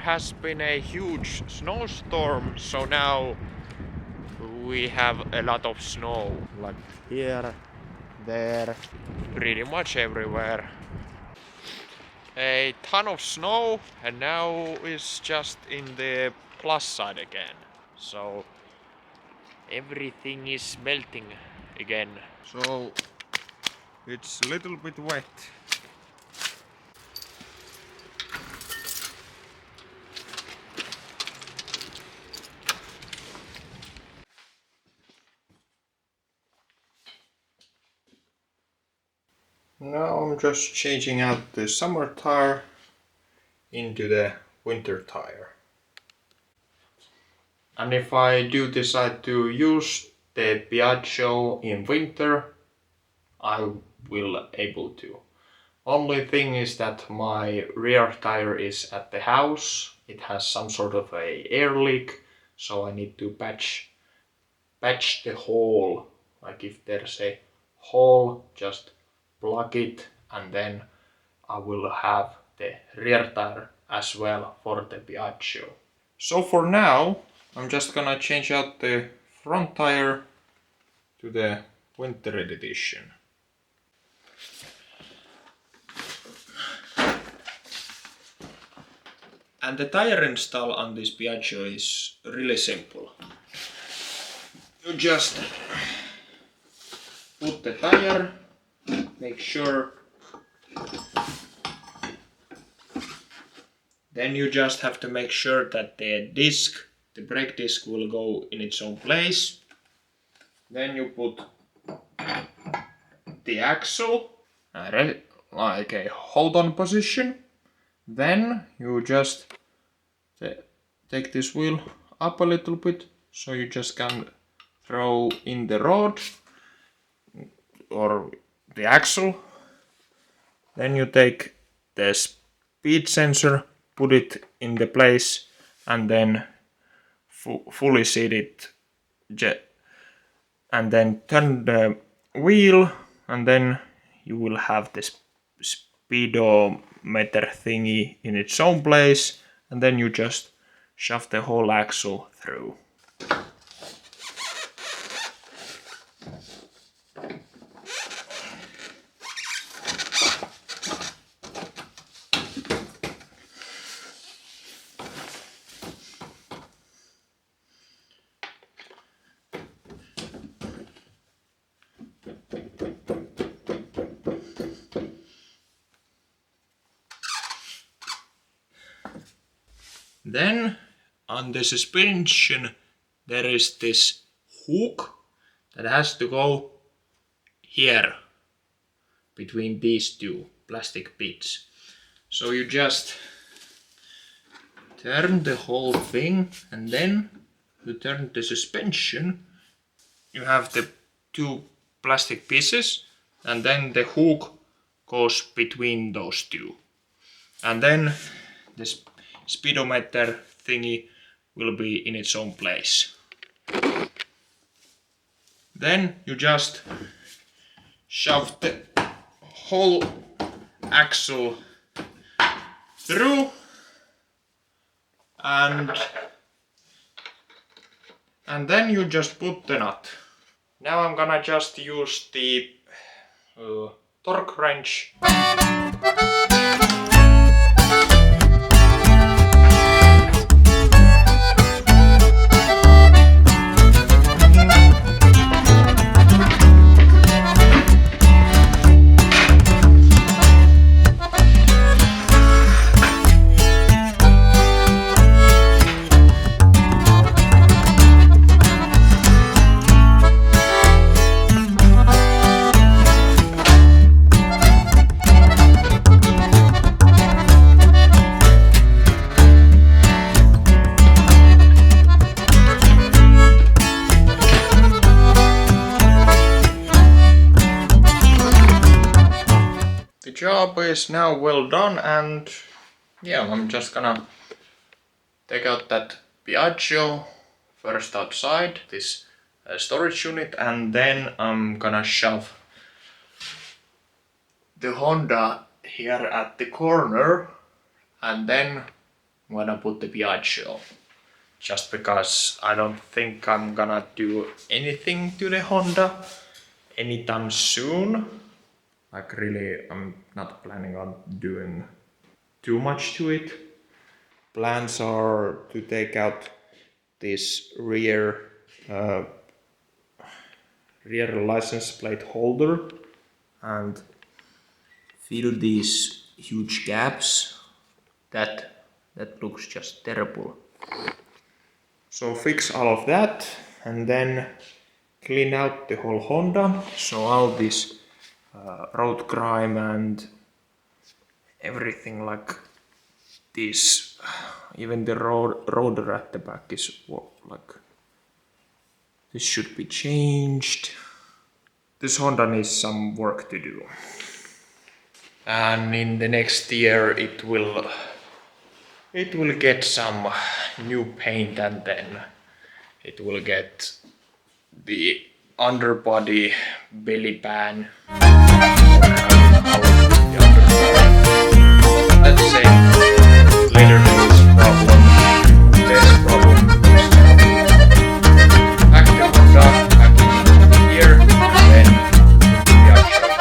has been a huge snowstorm, so now we have a lot of snow, like here, there, pretty much everywhere. A ton of snow, and now it's just in the plus side again. So everything is melting again. So it's a little bit wet. Now I'm just changing out the summer tire into the winter tire. And if I do decide to use the Piaggio in winter, I will able to. Only thing is that my rear tire is at the house. It has some sort of a air leak, so I need to patch the hole. Like if there's a hole, just plug it, and then I will have the rear tire as well for the Piaggio. So for now, I'm just gonna change out the front tire to the winter edition. And the tire install on this Piaggio is really simple. You just put the tire, make sure. Then you just have to make sure that the brake disc will go in its own place. Then you put the axle like a hold on position. Then you just take this wheel up a little bit, so you just can throw in the rod or the axle. Then you take the speed sensor, put it in the place, and then fully seat it, and then turn the wheel, and then you will have this speedometer thingy in its own place, and then you just shove the whole axle through. Then on the suspension there is this hook that has to go here between these two plastic bits. So you just turn the whole thing, and then you turn the suspension. You have the two plastic pieces, and then the hook goes between those two. And then this speedometer thingy will be in its own place. Then you just shove the whole axle through, and then you just put the nut. Now I'm gonna just use the torque wrench. The job is now well done, and yeah, I'm just gonna take out that Piaggio first outside this storage unit, and then I'm gonna shove the Honda here at the corner, and then when I put the Piaggio. Just because I don't think I'm gonna do anything to the Honda anytime soon. Like really, I'm not planning on doing too much to it. Plans are to take out this rear license plate holder and fill these huge gaps. That looks just terrible. So fix all of that and then clean out the whole Honda. So all this road grime and everything like this, even the rotor at the back is like, this should be changed. This Honda needs some work to do. And in the next year it will get some new paint, and then it will get the underbody belly pan. Let's say later days problem, less problem. Back to Honda, back in here, and then we are showing.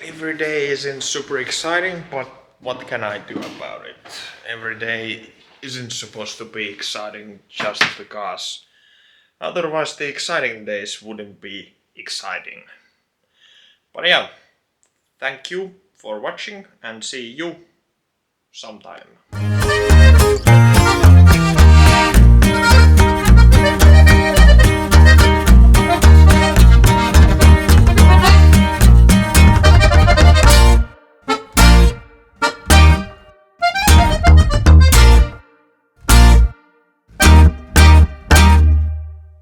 Every day isn't super exciting, but what can I do about it? Every day isn't supposed to be exciting just because otherwise the exciting days wouldn't be exciting. But yeah, thank you for watching and see you sometime.